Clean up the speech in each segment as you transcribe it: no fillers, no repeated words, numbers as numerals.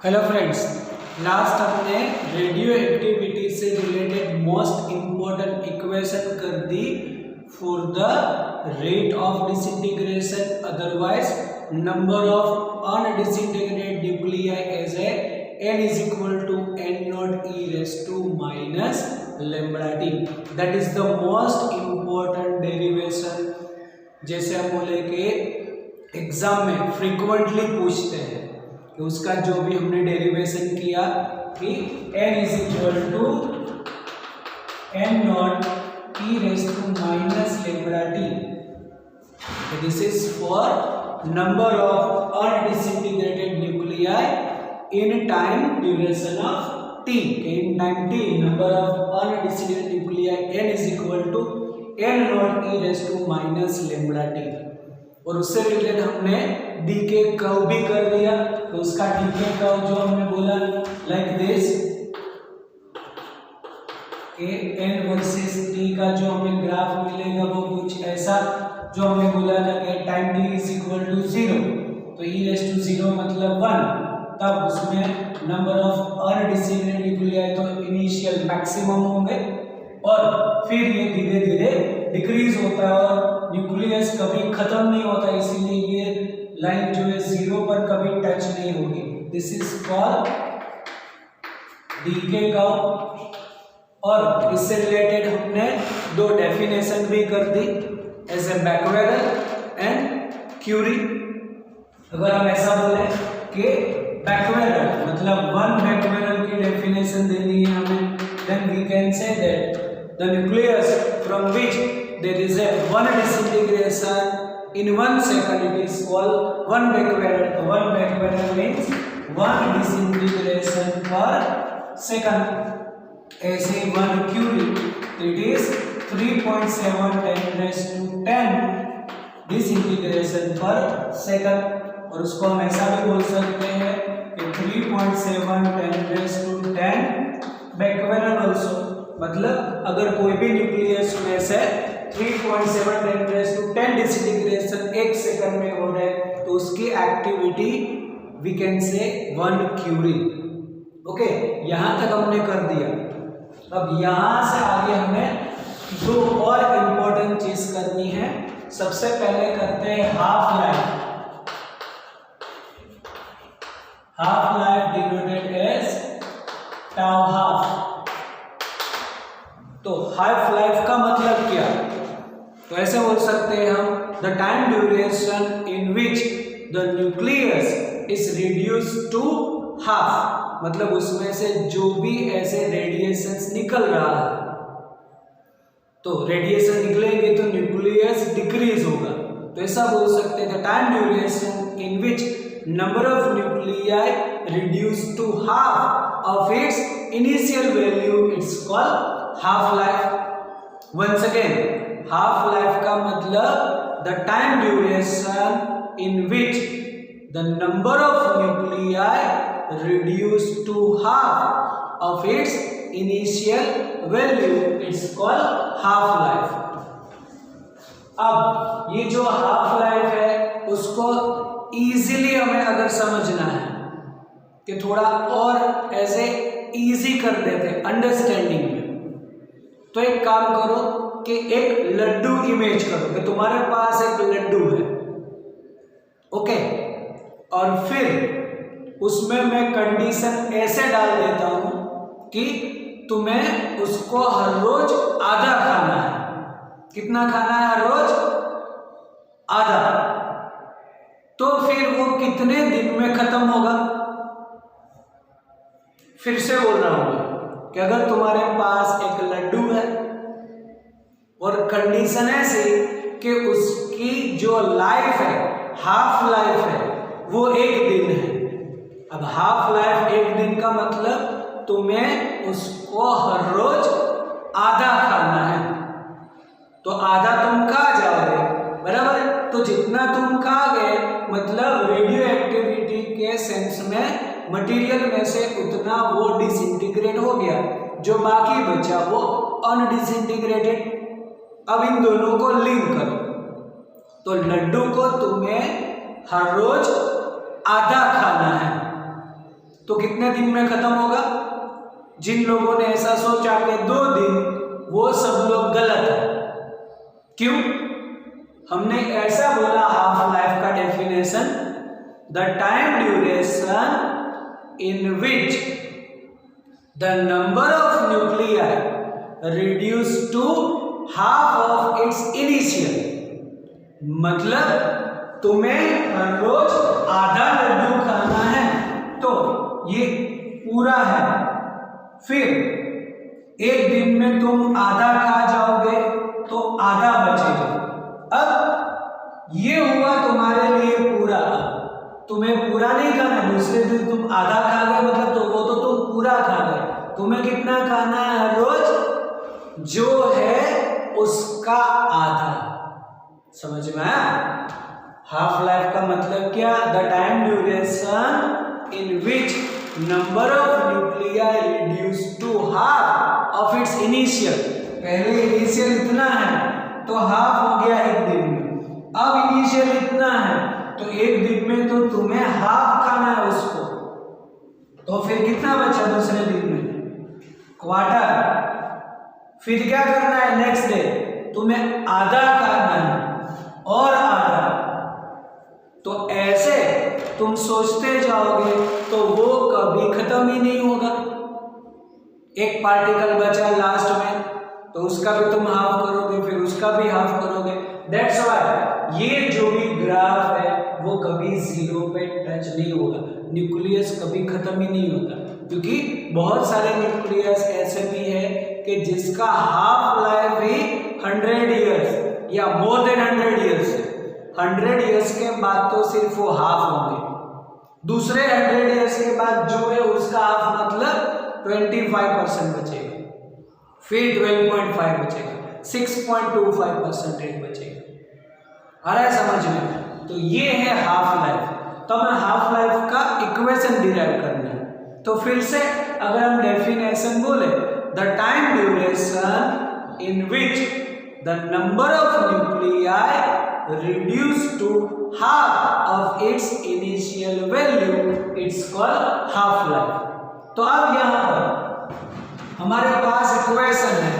Hello friends, last हमने radioactivity से related most important equation कर दी for the rate of disintegration, otherwise number of undisintegrated nuclei as a n is equal to n naught e raised to minus lambda t. That is the most important derivation. जैसे हम बोले कि exam में frequently पूछते हैं कि उसका जो भी हमने डेरिवेशन किया कि n is equal to n naught e raised to minus lambda t. This is for number of undisintegrated nuclei in time duration of t. In time t, number of undisintegrated nuclei n is equal to n naught e raised to minus lambda t. और उससे related हमने DK curve भी कर दिया, तो उसका DK curve जो हमने बोला like this, N versus T का जो हमें ग्राफ मिलेगा वो कुछ ऐसा, जो हमने बोला था कि time T is equal to 0, तो ई रेज टू 0 मतलब 1, तब उसमें नंबर ऑफ अनडिसइंटीग्रेटेड न्यूक्लियाई तो इनिशियल मैक्सिमम होंगे और फिर ये धीरे धीरे डिक्रीज होता है और न्यूक्लियस कभी खत्म नहीं होता, इसीलिए ये लाइन जो है 0 पर कभी टच नहीं होगी. This is called decay curve. और इससे रिलेटेड हमने दो डेफिनेशन भी कर दी, as a becquerel and curie. अगर हम ऐसा बोले कि बैकवेरल मतलब वन बैकवेरल की डेफिनेशन देनी है हमें, then we can say that the nucleus from which there is a one disintegration in 1 second, it is called one becquerel. One becquerel means one disintegration per second. ऐसे 1 curie, it is 3.7 10 raised to 10 disintegration per second. और उसको हम ऐसा भी बोल सकते हैं कि 3.7 10 raised to 10 becquerel also. मतलब अगर कोई भी न्यूक्लियस में से 3.7 10 raised to 10 डिसइंटीग्रेशन 1 सेकंड में हो रहा है, तो उसकी एक्टिविटी वी कैन से 1 क्यूरी. ओके, यहां तक हमने कर दिया. अब यहां से आगे हमें दो और इंपॉर्टेंट चीज करनी है. सबसे पहले करते हैं half life. Half life denoted as tau half. तो हाफ लाइफ का मतलब क्या? तो ऐसे बोल सकते हैं हम, the time duration in which the nucleus is reduce to half. मतलब उसमें से जो भी ऐसे रेडिएशंस निकल रहा है, तो रेडिएशन निकलेंगे तो न्यूक्लियस डिक्रीज होगा. तो ऐसा बोल सकते हैं the time duration in which number of nuclei reduce to half of its initial value, it's called half life. Once again, half life का मतलब the time duration in which the number of nuclei reduce to half of its initial value, it's called half life. अब ये जो half life है उसको easily हमें अगर समझना है कि थोड़ा और ऐसे इजी कर देते अंडरस्टैंडिंग में, तो एक काम करो कि एक लड्डू इमेज करो कि तुम्हारे पास एक लड्डू है. ओके, और फिर उसमें मैं कंडीशन ऐसे डाल देता हूं कि तुम्हें उसको हर रोज आधा खाना है. कितना खाना है हर रोज? आधा. तो फिर वो कितने दिन में खत्म होगा? फिर से बोल रहा हूं कि अगर तुम्हारे पास एक लड्डू है और कंडीशन ऐसी कि उसकी जो लाइफ है, हाफ लाइफ है, वो 1 दिन है. अब हाफ लाइफ 1 दिन का मतलब तुम्हें उसको हर रोज आधा खाना है. तो आधा तुम खा जाओगे, बराबर. तो जितना तुम खाओगे मतलब रेडियो एक्टिविटी के सेंस में मटेरियल में से उतना वो डिसइंटीग्रेट हो गया, जो बाकी बचा वो अनडिसइंटीग्रेटेड. अब इन दोनों को लिंक करो, तो लड्डू को तुम्हें हर रोज आधा खाना है, तो तो कितने दिन में खत्म होगा? जिन लोगों ने ऐसा सोचा कि 2 दिन, वो सब लोग गलत है। क्यों? हमने ऐसा बोला हाफ लाइफ का definition, the time duration in which the number of nuclei reduce to half of its initial. मतलब तुम्हें हर रोज आधा लड्डू खाना है तो ये पूरा है, फिर एक दिन में तुम आधा खा जाओगे तो आधा बचेगा। अब ये हुआ तुम्हारे लिए पूरा। तुम्हें पूरा नहीं खाना, दूसरे दिन तुम आधा खा गए मतलब तो वो तो तुम पूरा खा गए। तुम्हें कितना खाना है हर रोज? जो है उसका आधा। समझ में आया? हाफ लाइफ का मतलब क्या? The time duration in which number of nuclei reduce to half of its initial. पहले इनिशियल इतना है तो हाफ हो गया एक दिन में, अब इनिशियल इतना है तो एक दिन में तो तुम्हें हाफ खाना है उसको, तो फिर कितना बचा दूसरे दिन में? क्वार्टर। फिर क्या करना है? नेक्स्ट डे तुम्हें आधा खाना है और आधा। तो ऐसे तुम सोचते जाओगे तो वो कभी खत्म ही नहीं होगा। एक पार्टिकल बचा लास्ट में तो उसका भी तुम हाफ करोगे, फिर उसका भी हाफ करोगे। दैट्स व्हाई ये जो भी ग्राफ है वो कभी जीरो पे टच नहीं होगा। न्यूक्लियस कभी खत्म ही नहीं होता, क्योंकि बहुत सारे न्यूक्लियस ऐसे भी है कि जिसका हाफ लाइफ ही 100 ईयर्स या मोर देन 100 ईयर्स है। 100 ईयर्स के बाद तो सिर्फ वो हाफ होंगे, दूसरे 100 ईयर्स के बाद जो है उसका हाफ मतलब 25% बचेगा, फिर 12.5 बचेगा, 6.25% बचेगा। आ रहा है समझ में? तो ये है हाफ लाइफ। तो हमें हाफ लाइफ का इक्वेशन डिराइव करना है। तो फिर से अगर हम डेफिनेशन बोले, the time duration in which the number of nuclei reduce to half of its initial value, it's called half life। तो अब यहाँ पर हमारे पास इक्वेशन है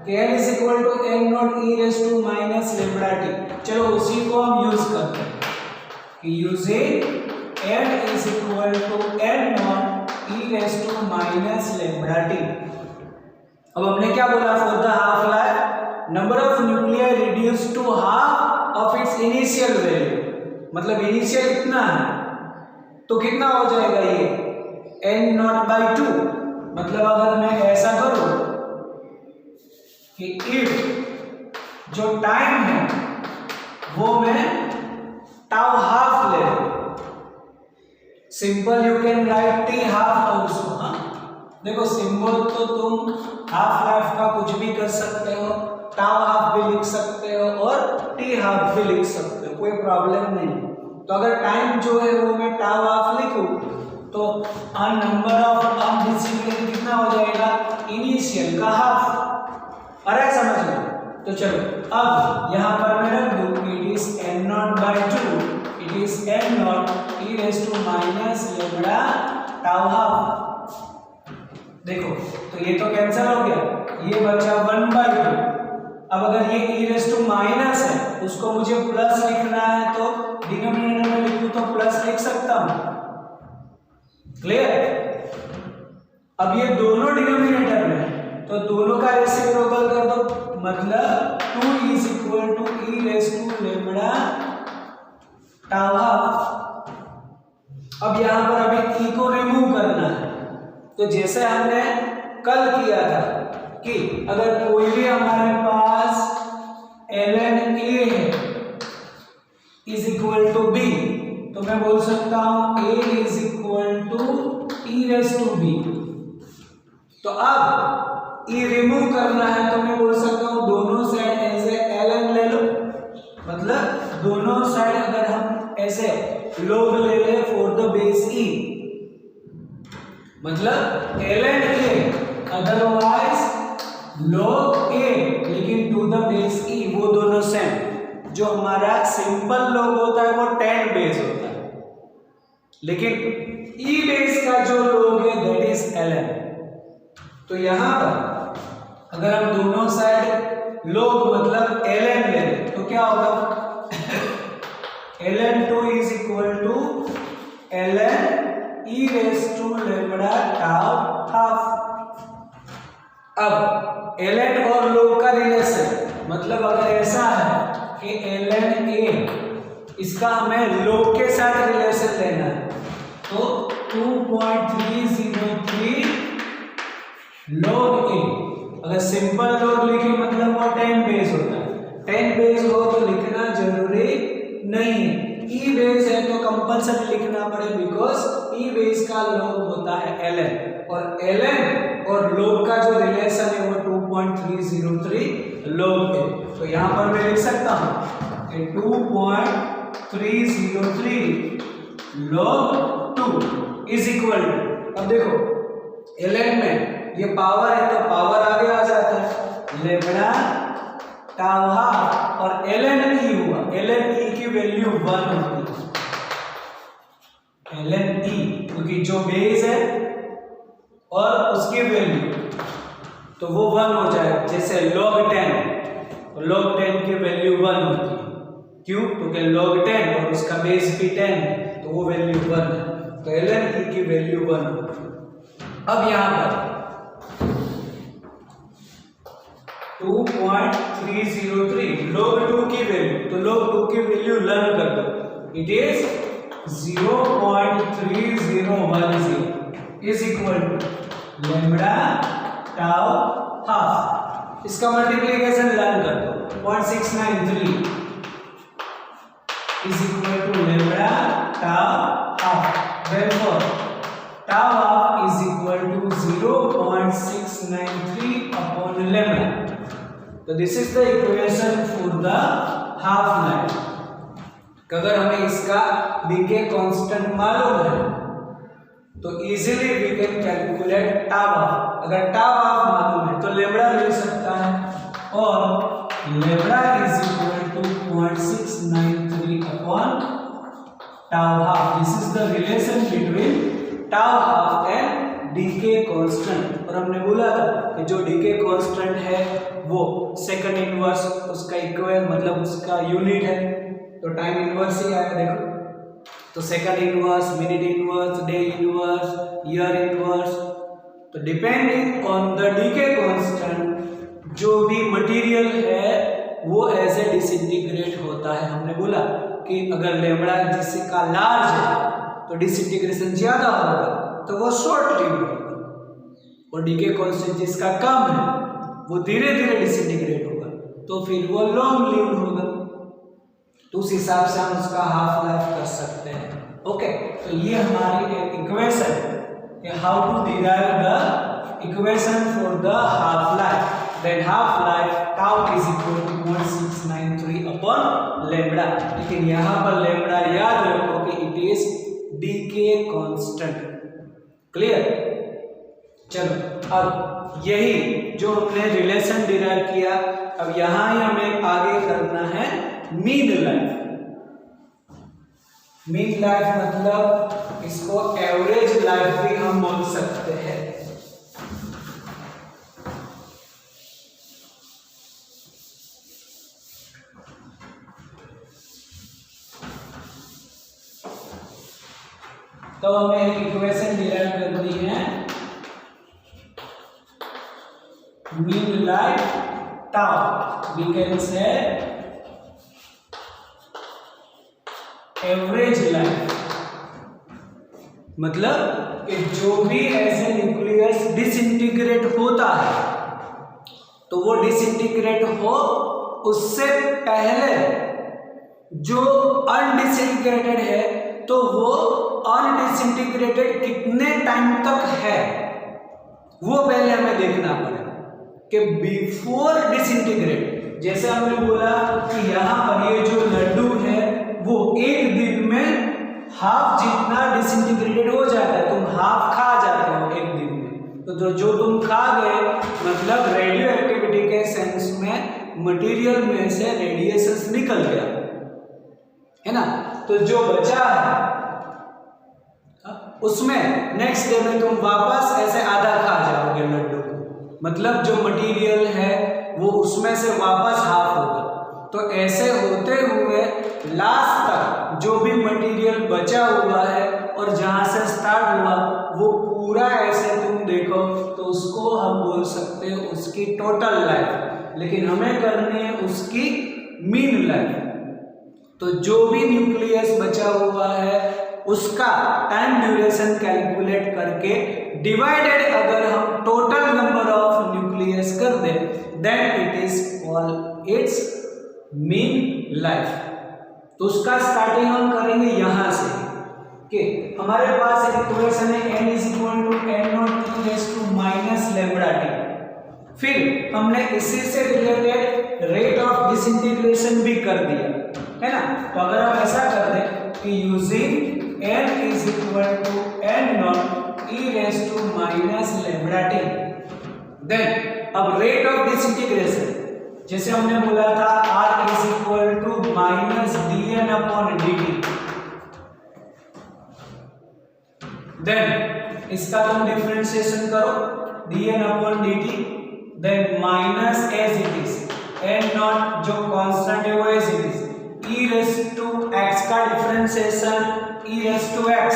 कि L is equal to n naught e raised to minus lambda t। चलो उसी को हम यूज करते हैं कि using n is equal to n naught e raised to minus lambda t। अब हमने क्या बोला? For the half life number of nuclei reduce to half of its initial value, मतलब इनिशियल इतना है तो कितना हो जाएगा ये? n nought by 2। मतलब अगर मैं ऐसा करूं कि इफ जो टाइम है वो मैं टाउ हाफ ले लूं, simple you can write t half also. हाँ देखो, सिंबल तो तुम हाफ लाइफ का कुछ भी कर सकते हो, टाउ हाफ भी लिख सकते हो और टी हाफ भी लिख सकते हो, कोई प्रॉब्लम नहीं। तो अगर टाइम जो है वो मैं टाउ हाफ लिखूं तो नंबर ऑफ अनडिसिप्लिन कितना हो जाएगा? इनिशियल का हाफ। अरे समझ लो। तो चलो अब यहाँ पर मैं रख दूं it is n nought by 2, it is n nought e raise to minus lambda tau half. देखो तो ये तो कैंसिल हो गया, ये बचा 1/2। अब अगर ये e रेज़ टू माइनस है उसको मुझे प्लस लिखना है तो डिनोमिनेटर में लिखूं तो प्लस लिख सकता हूं। क्लियर? अब ये दोनों डिनोमिनेटर में तो दोनों का रेसिप्रोकल कर दो, मतलब 2 is equal to e raise to lambda tau half. अब यहां पर अभी e को रिमूव करना है, तो जैसे हमने कल किया था कि अगर कोई भी हमारे पास ln a है इज इक्वल टू b, तो मैं बोल सकता हूं a is equal to e raise to b। तो अब e रिमूव करना है तो मैं बोल सकता हूं दोनों साइड ऐसे ln ले लो, मतलब दोनों साइड अगर हम ऐसे log ले ले फॉर द बेस e, मतलब ln a otherwise log a लेकिन टू द बेस e, वो दोनों सेम। जो हमारा सिंपल log होता है वो 10 बेस होता है, लेकिन ई बेस का जो लोग है दैट इज ln। तो यहां पर अगर हम दोनों साइड लोग मतलब ln ले तो क्या होगा ln2 is equal to ln e raise to lambda tau half. अब ln और लोग का रिलेशन मतलब अगर ऐसा है कि ln a इसका हमें लोग के साथ रिलेशन लेना है तो 2.303 log a। अगर सिंपल log लिखे मतलब वो 10 बेस होता है, 10 बेस हो तो लिखना जरूरी नहीं है। ई बेस है तो कंपलसरी लिखना पड़े बिकॉज ई बेस का log होता है ln और ln और log का जो रिलेशन है वो 2.303 log a। तो यहां पर मैं लिख सकता हूं 2.303 log 2 इज इक्वल टू, अब देखो ln में ये पावर है तो पावर आगे आ जाता है लैम्बडा टाउ हाफ और ln e हुआ, ln e की वैल्यू 1 होती है ln e क्योंकि जो बेस है और उसकी वैल्यू तो वो 1 हो जाए। जैसे log 10 की वैल्यू 1 होती है, क्यों? क्योंकि log 10 और उसका बेस भी 10 है तो वो वैल्यू 1 है, तो ln e की वैल्यू 1 होती है। अब यहां पर 2.303 log 2 की वैल्यू, तो log 2 की वैल्यू लर्न कर दो, it is 0.3010 is equal to lambda tau half. इसका मल्टीप्लिकेशन लर्न कर दो 0.693 is equal to lambda tau half. Therefore, tau half is equal to 0.693 upon lambda. So this is the equation for the half life. अगर हमें इसका decay constant मालूम है तो easily we can calculate tau half। अगर tau half मालूम है तो लैम्बडा मिल सकता है और lambda is equal to 0.693 upon tau half। This is the relation between tau half and decay constant। और हमने बोला था कि जो decay constant है वो सेकंड इनवर्स उसका इक्वल मतलब उसका यूनिट है, तो टाइम इनवर्स ही आया देखो। तो second inverse, minute inverse, day inverse, year inverse. तो depending on the decay constant जो भी मटेरियल है वो ऐसे डिसइंटीग्रेट होता है। हमने बोला कि अगर लैम्बडा जिसका लार्ज है तो डिसइंटीग्रेशन ज्यादा होगा तो वो शॉर्ट लिव्ड होगा और डीके कांस्टेंट जिसका कम है वो धीरे धीरे डिसइंटीग्रेट होगा तो फिर वो लॉन्ग लिव्ड होगा। तो उस हिसाब से हम उसका हाफ लाइफ कर सकते हैं। ओके, तो ये हमारी एक इक्वेशन है how to derive the equation for the half life. Then half life tau is equal to 0.693 upon lambda। लेकिन यहाँ पर lambda याद रखो कि it is decay constant। Clear? चलो अब यही जो हमने रिलेशन डिराइव किया अब यहाँ ही हमें आगे करना है मीन लाइफ। मीन लाइफ मतलब इसको एवरेज लाइफ भी हम बोल सकते हैं। तो हमें एक इक्वेशन डिराइव करनी है mean life tau. We can say average life मतलब कि जो भी ऐसे न्यूक्लियस डिसइंटीग्रेट होता है तो वो डिसइंटीग्रेट हो उससे पहले जो अनडिसइंटीग्रेटेड है तो वो अनडिसइंटीग्रेटेड कितने टाइम तक है वो पहले हमें देखना पड़ेगा कि बिफोर डिसइंटीग्रेट। जैसे हमने बोला कि यहाँ पर ये जो लड्डू है वो एक दिन में हाफ जितना डिसइंटीग्रेटेड हो जाता है, तुम हाफ खा जाते हो एक दिन में, तो जो तुम खा गए मतलब रेडियो एक्टिविटी के सेंस में मटेरियल में से रेडिएशन निकल गया है ना। तो जो बचा है उसमें नेक्स्ट डे में तुम वापस ऐसे आधा खा जाओगे लड्डू को, मतलब जो मटेरियल है वो उसमें से वापस हाफ होगा। तो ऐसे होते हुए लास्ट तक जो भी मटेरियल बचा हुआ है और जहां से स्टार्ट हुआ वो पूरा ऐसे तुम देखो तो उसको हम बोल सकते हैं उसकी टोटल लाइफ, लेकिन हमें करनी है उसकी मीन लाइफ। तो जो भी न्यूक्लियस बचा हुआ है उसका टाइम ड्यूरेशन कैलकुलेट करके डिवाइडेड अगर हम टोटल नंबर ऑफ न्यूक्लियस कर दें then it is called its mean life. तो उसका स्टार्टिंग हम करेंगे यहां से कि हमारे पास एक इक्वेशन है n = n0 - λt। फिर हमने इसी से रिलेटेड रेट ऑफ डिसइंटीग्रेशन भी कर दिया है ना। तो अगर हम ऐसा कर दें कि using n = n0 e⁻ λt, then अब रेट ऑफ डिसइंटीग्रेशन जैसे हमने बोला था r = -dn/dt, देन इसका तुम डिफरेंशिएशन करो dn/dt, then minus as it is n0 जो कांस्टेंट है वो एज इट इज e⁻x का डिफरेंशिएशन e⁻x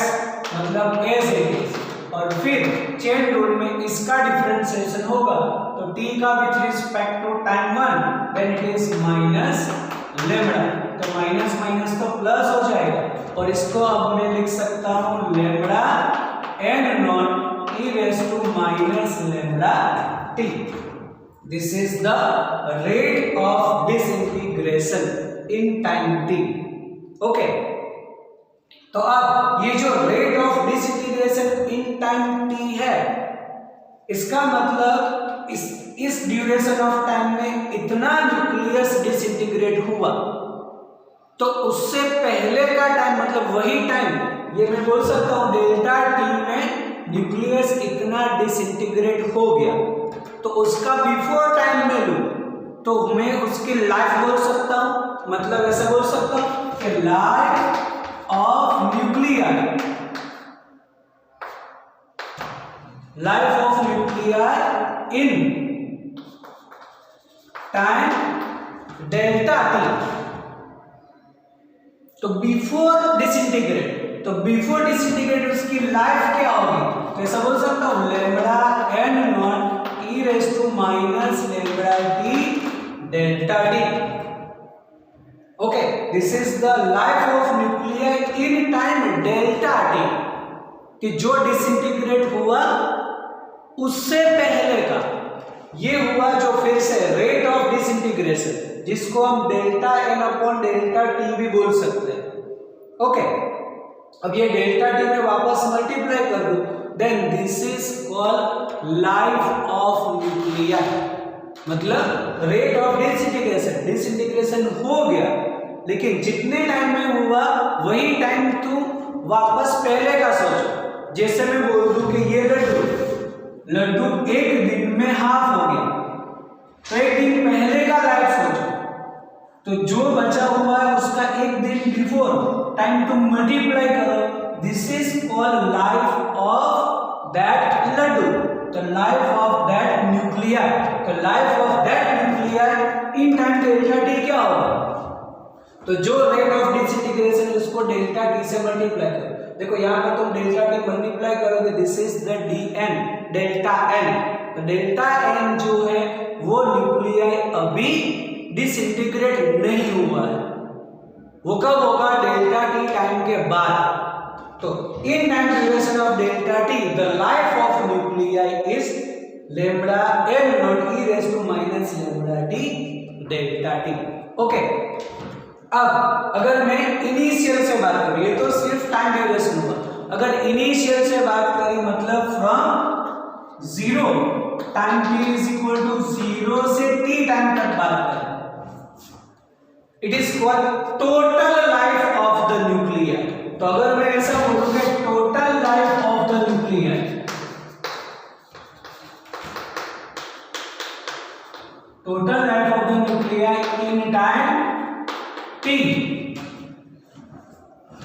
मतलब एज इट इज, और फिर चेन रूल में इसका डिफरेंशिएशन होगा तो t का with respect to time 1 then it is minus lambda, तो माइनस माइनस तो प्लस हो जाएगा और इसको अब मैं लिख सकता हूं lambda n0 e⁻ λt। This is the rate of disintegration in time t। Okay, तो अब ये जो rate of disintegration in time t है इसका मतलब इस ड्यूरेशन ऑफ टाइम में इतना न्यूक्लियस डिसइंटीग्रेट हुआ, तो उससे पहले का टाइम मतलब वही टाइम ये मैं बोल सकता हूं डेल्टा t में न्यूक्लियस इतना डिसइंटीग्रेट हो गया, तो उसका बिफोर टाइम में लूं तो मैं उसकी लाइफ बोल सकता हूं, मतलब ऐसा बोल सकता हूं कि life of nuclear, life of nuclear in time delta T. तो बिफोर डिसइंटीग्रेट, तो बिफोर डिसइंटीग्रेट उसकी लाइफ क्या होगी, तो ऐसा बोल सकता हूं lambda n0 e⁻ λt delta T. Okay, this is the life of nuclear in time delta T, कि जो डिसइंटीग्रेट हुआ उससे पहले का ये हुआ जो फिर से रेट ऑफ डिसइंटीग्रेशन जिसको हम डेल्टा n/डेल्टा t भी बोल सकते हैं। ओके, अब ये डेल्टा t में वापस मल्टीप्लाई कर दूं then this is called life of nuclear, मतलब रेट ऑफ डिसइंटीग्रेशन। डिसइंटीग्रेशन हो गया लेकिन जितने टाइम में हुआ वही टाइम तू वापस पहले का सोचो। जैसे मैं बोल दूं कि ये लड्डू एक दिन में हाफ हो गया, तो एक दिन पहले का लाइफ सोचो, तो जो बचा हुआ है उसका एक दिन बिफोर टाइम तुम मल्टीप्लाई करो, this is called life of that लड्डू, तो लाइफ ऑफ दैट न्यूक्लियर। तो life of that nuclear in time delta T क्या होगा, तो जो रेट ऑफ डिसइंटीग्रेशन उसको डेल्टा टी से मल्टीप्लाई करो। देखो यहाँ पर तुम डेल्टा टी मल्टीप्लाई करोगे this is the dn delta n, तो डेल्टा n जो है वो न्यूक्लियर अभी डिसइंटीग्रेट नहीं हुआ है, वो कब होगा डेल्टा टी टाइम के बाद। तो in time duration of delta T the life of nuclear is lambda n0 e⁻ λt delta T. Okay, अब अगर मैं इनिशियल से बात करूं, ये तो सिर्फ टाइम ड्यूरेशन हुआ, अगर इनिशियल से बात करी मतलब from 0 time t is equal to 0 से t टाइम तक बात करें, it is called total life of the nuclear. तो अगर मैं ऐसा बोलूंगा total life of the nuclear, total life of the nuclear in time t,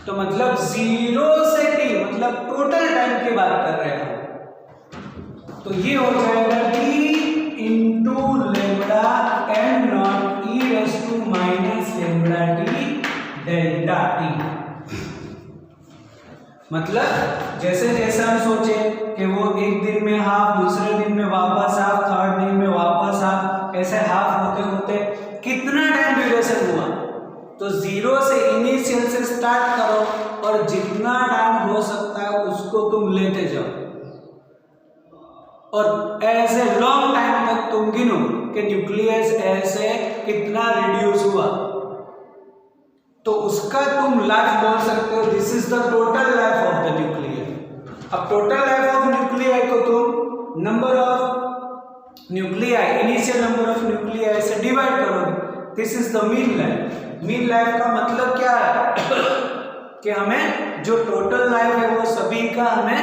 तो मतलब 0 से t मतलब टोटल की बात कर रहे हैं, तो ये हो जाएगा t into lambda N not e raise to minus lambda T delta T. मतलब जैसे जैसे हम सोचे कि वो एक दिन में हाफ, दूसरे दिन में वापस हाफ, थर्ड दिन में वापस हाफ, ऐसे हाफ होते होते कितना टाइम ड्यूरेशन हुआ, तो जीरो से इनिशियल से स्टार्ट करो और जितना टाइम हो सकता है उसको तुम लेते जाओ और ऐसे लॉन्ग टाइम तक तुम गिनो कि न्यूक्लियस ऐसे कितना रिड्यूस हुआ, तो उसका तुम लाइफ बोल सकते हो। This is the total life of the nuclear. अब टोटल लाइफ ऑफ न्यूक्लियर को तुम number of nuclei, initial number of nuclei से डिवाइड करोगे। This is the mean life. Mean life का मतलब क्या है कि हमें जो टोटल लाइफ है वो सभी का हमें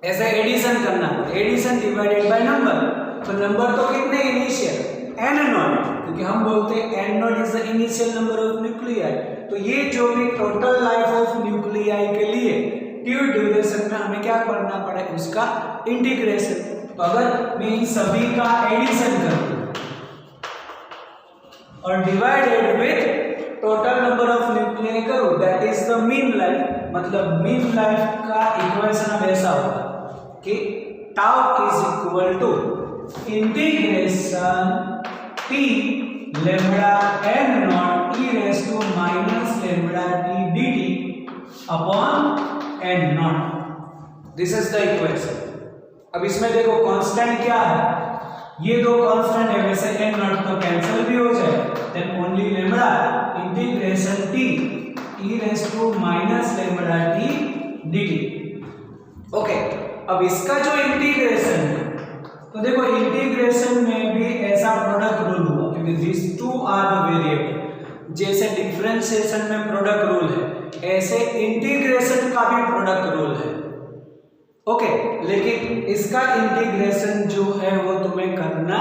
ऐसे एडिशन करना है, एडिशन डिवाइडेड बाय नंबर। तो नंबर तो कितने इनिशियल एन नॉट, क्योंकि हम बोलते हैं N nought is the initial number of nuclei. तो ये जो भी टोटल लाइफ ऑफ न्यूक्लियाई के लिए टी ड्यूरेशन में हमें क्या करना पड़े, उसका इंटीग्रेशन। तो अगर मैं इन सभी का एडिशन करूं और divided with total number of nuclei करूं, that is the mean life. मतलब मीन लाइफ का इक्वेशन अब ऐसा होगा कि tau is equal to integration t lambda N not e raise to minus lambda T D t upon n naught. This is the equation. अब इसमें देखो constant क्या है, ये दो कांस्टेंट है, वैसे एन नॉट तो कैंसिल भी हो जाए, then only lambda integration T e raise to minus lambda T D T. Okay, अब इसका जो इंटीग्रेशन है, तो देखो इंटीग्रेशन में भी ऐसा प्रोडक्ट रूल हुआ, क्योंकि this two are the variable. जैसे डिफरेंशिएशन में प्रोडक्ट रूल है, ऐसे इंटीग्रेशन का भी प्रोडक्ट रूल है। ओके, लेकिन इसका इंटीग्रेशन जो है वो तुम्हें करना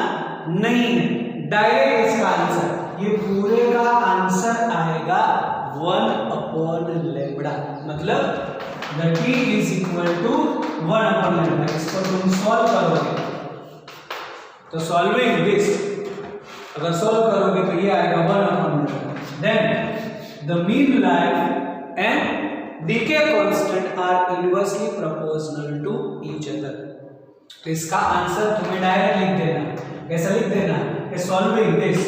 नहीं है, डायरेक्ट इसका आंसर, ये पूरे का आंसर आएगा 1 अपॉन लेमड़ा। मतलब the t is equal to 1 upon lambda. इसको तुम सॉल्व करोगे तो सॉल्विंग दिस, अगर सॉल्व करोगे तो ये आएगा 1 upon lambda. Then the mean life and decay constant are inversely proportional to each other. तो इसका आंसर तुम्हें डायरेक्ट लिख देना। कैसा लिख देना कि सॉल्विंग दिस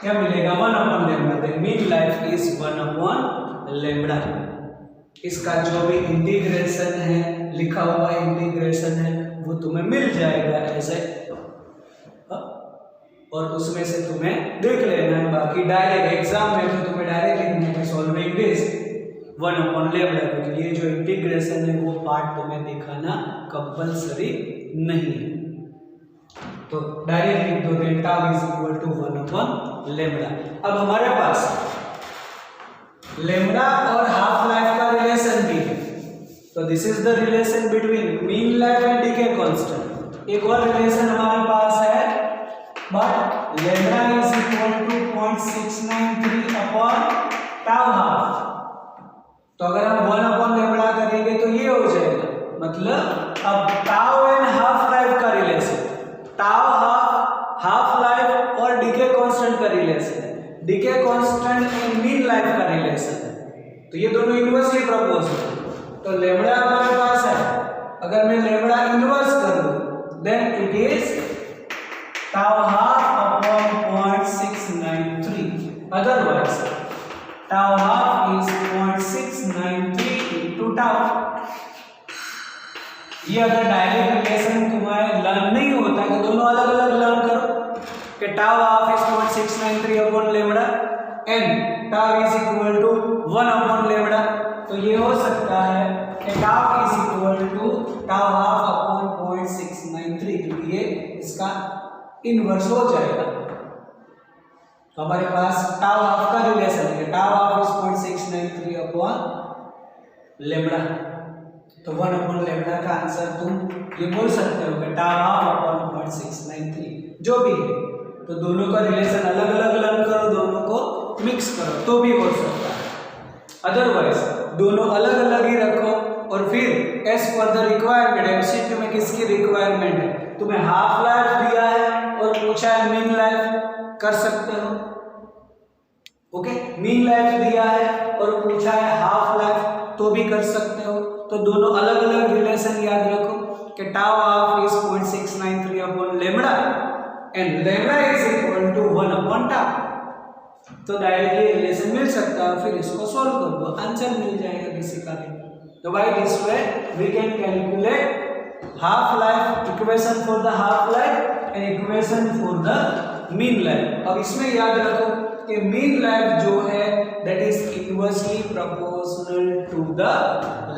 क्या मिलेगा, 1 upon lambda. Then mean life is 1 upon lambda. इसका जो भी इंटीग्रेशन है, लिखा हुआ इंटीग्रेशन है, वो तुम्हें मिल जाएगा ऐसे, और उसमें से तुम्हें देख लेना है। बाकी डायरेक्ट एग्जाम में तो तुम्हें डायरेक्ट लिखने का सॉल्विंग दिस 1 अपॉन लेमड़ा, क्योंकि ये जो इंटीग्रेशन है वो पार्ट तुम्हें दिखाना कंपलसरी नहीं है। तो डायरेक्ट लिख दो delta is equal to 1 upon lambda. अब हमारे पास लेमड़ा और हाफ लाइफ का रिलेशन भी है, तो this is the relation between mean life and decay constant. एक और रिलेशन हमारे पास है, but lambda is equal to 0.693 upon tau half. तो अगर हम 1 अपॉन लेमड़ा करेंगे तो ये हो जाएगा, मतलब अब टाउ एंड हाफ लाइफ का रिलेशन, टाउ हाफ लाइफ और डीके कांस्टेंट का रिलेशन है, decay constant and mean life का रिलेशन है। तो ये दोनों इनवर्सली प्रोपोर्शनल। तो लेमड़ा हमारे पास है, अगर मैं लेमड़ा इनवर्स कर दूं then it is tau half upon 0.693। Otherwise tau half is 0.693 into tau. ये अगर डायरेक्ट रिलेशन तुम्हारे लर्न नहीं होता है तो दोनों अलग अलग लर्न करो कि tau half is 0.693 upon lambda and tau is equal to 1 upon lambda. तो ये हो सकता है कि tau is equal to tau half upon 0.693, क्योंकि ये इसका इनवर्स हो जाएगा। तो हमारे पास टाउ हाफ का रिलेशन है, tau half is 0.693 upon lambda. तो 1 अपॉन लेमड़ा का आंसर तुम ये बोल सकते हो कि टाउ हाफ अपॉन 0.693 जो भी है। तो दोनों का रिलेशन अलग अलग लर्न करो, दोनों को मिक्स करो तो भी हो सकता है। अदरवाइज दोनों अलग अलग ही रखो और फिर as per the requirement, MCQ में किसकी रिक्वायरमेंट है, तुम्हें हाफ लाइफ दिया है और पूछा है मीन लाइफ, कर सकते हो। ओके, मीन लाइफ दिया है और पूछा है हाफ लाइफ, तो भी कर सकते हो। तो दोनों अलग अलग रिलेशन याद रखो कि tau half is 0.693 upon lambda and lambda is equal to 1 upon tau. तो डायरेक्टली रिलेशन मिल सकता है, फिर इसको सॉल्व कर दो, आंसर मिल जाएगा किसी का भी। तो by this way we can calculate half life, equation for the half life and equation for the mean life. अब इसमें याद रखो कि मीन लाइफ जो है that is inversely proportional to the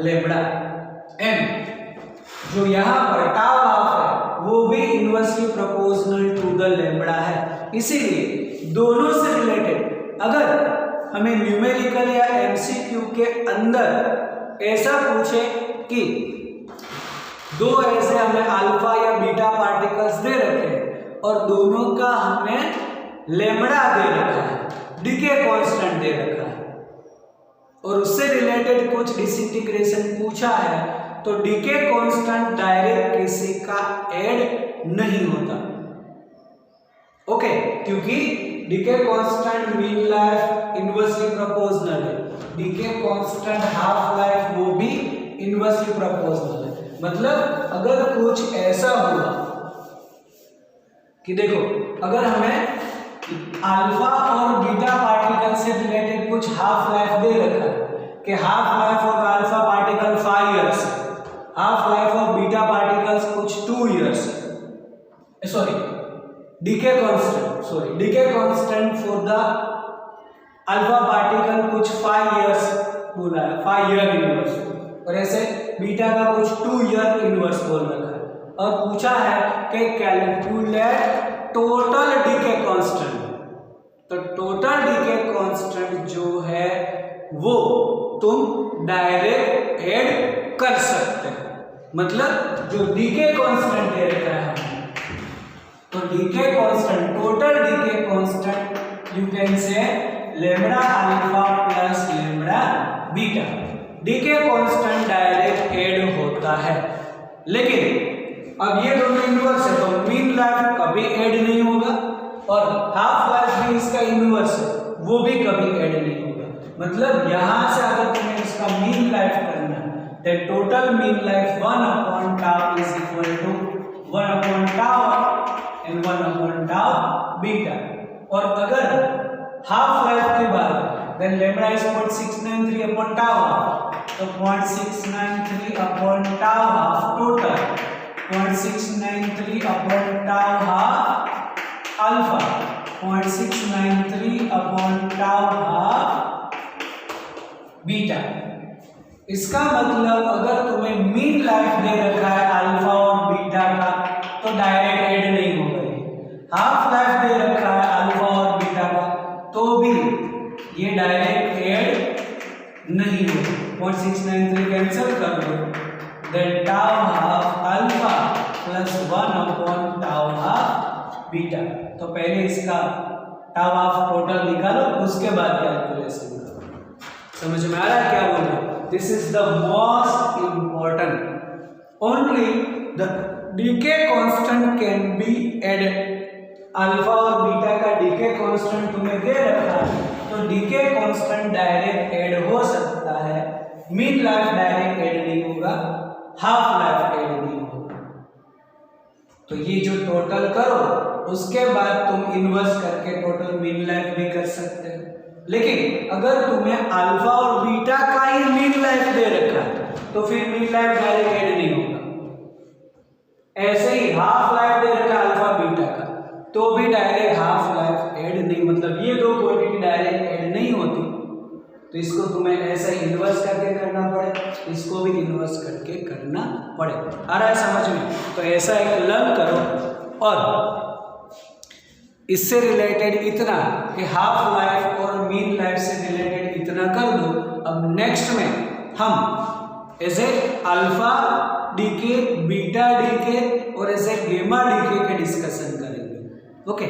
lambda and जो यहाँ पर टाउ हाफ है वो भी inversely proportional to the lambda है। इसीलिए दोनों से रिलेटेड अगर हमें न्यूमेरिकल या एमसीक्यू के अंदर ऐसा पूछे कि दो ऐसे हमें अल्फा या बीटा पार्टिकल्स दे रखे हैं और दोनों का हमें लेमड़ा दे रखा है, डीके कांस्टेंट दे रखा है और उससे रिलेटेड कुछ डिसइंटीग्रेशन पूछा है, तो डीके कांस्टेंट डायरेक्ट किसी का ऐड नहीं होता। ओके, क्योंकि decay constant mean life inversely proportional है, डीके कांस्टेंट हाफ लाइफ वो भी इनवर्सली प्रोपोर्शनल है। मतलब अगर कुछ ऐसा हुआ कि देखो, अगर हमें अल्फा और बीटा पार्टिकल से रिलेटेड कुछ हाफ लाइफ दे रखा है कि half life of alpha particle 5 years, half life of beta particles कुछ 2 years, sorry decay constant for the alpha particle कुछ 5 इयर्स बोला है, 5 ईयर इनवर्स, और ऐसे बीटा का कुछ 2 ईयर इनवर्स बोल रखा है और पूछा है कि कैलकुलेट टोटल डीके कांस्टेंट। तो टोटल डीके कांस्टेंट जो है वो तुम डायरेक्ट ऐड कर सकते हो, मतलब जो डीके कांस्टेंट दे रखा है हमने, तो decay constant, total decay constant you can say lambda alpha plus lambda beta, decay constant direct add होता है। लेकिन अब ये दोनों इनवर्स है तो मीन लाइफ कभी ऐड नहीं होगा और हाफ लाइफ भी इसका इनवर्स है, वो भी कभी ऐड नहीं होगा। मतलब यहां से अगर तुम्हें इसका मीन लाइफ करना है तो total mean life 1 upon tau is equal to 1 upon tau and 1 upon tau beta. और अगर हाफ लाइफ के बाद then lambda is 0.693 upon tau half, तो 0.693 upon tau half total, 0.693 upon tau half alpha, 0.693 upon tau half beta. इसका मतलब अगर तुम्हें mean life दे रखा है अल्फा और बीटा का तो डायरेक्ट ऐड नहीं होगा, हाफ लाइफ दे रखा है अल्फा और बीटा का तो भी ये डायरेक्ट ऐड नहीं होगा। 0.693 कैंसिल कर दो, then tau half alpha plus 1 upon tau half beta. तो पहले इसका टाउ हाफ टोटल निकालो, उसके बाद कैलकुलेशन करो। समझ में आ रहा है क्या बोल रहा है? This is the most important, only the decay constant can be added. Alpha और बीटा का डीके कांस्टेंट तुम्हें दे रखा है तो डीके कांस्टेंट डायरेक्ट ऐड हो सकता है, मीन लाइफ डायरेक्ट ऐड नहीं होगा, हाफ लाइफ ऐड नहीं होगा। तो ये जो टोटल करो उसके बाद तुम इन्वर्स करके टोटल मीन लाइफ भी कर सकते हो। लेकिन अगर तुम्हें अल्फा और बीटा का ही मीन लाइफ दे रखा है तो फिर मीन लाइफ डायरेक्ट ऐड नहीं होगा। ऐसे ही हाफ लाइफ दे रखा है अल्फा बीटा का तो भी डायरेक्ट हाफ लाइफ ऐड नहीं, मतलब ये दो क्वांटिटी डायरेक्ट ऐड नहीं होती, तो इसको तुम्हें ऐसा इन्वर्स करके करना पड़े, इसको भी इन्वर्स करके करना पड़े। आ रहा है समझ में? तो ऐसा एक लर्न करो और इससे रिलेटेड इतना कि हाफ लाइफ और मीन लाइफ से रिलेटेड इतना कर दो। अब नेक्स्ट में हम ऐसे अल्फा डीके, बीटा डीके और ऐसे गेमा डीके के डिस्कशन करेंगे। ओके।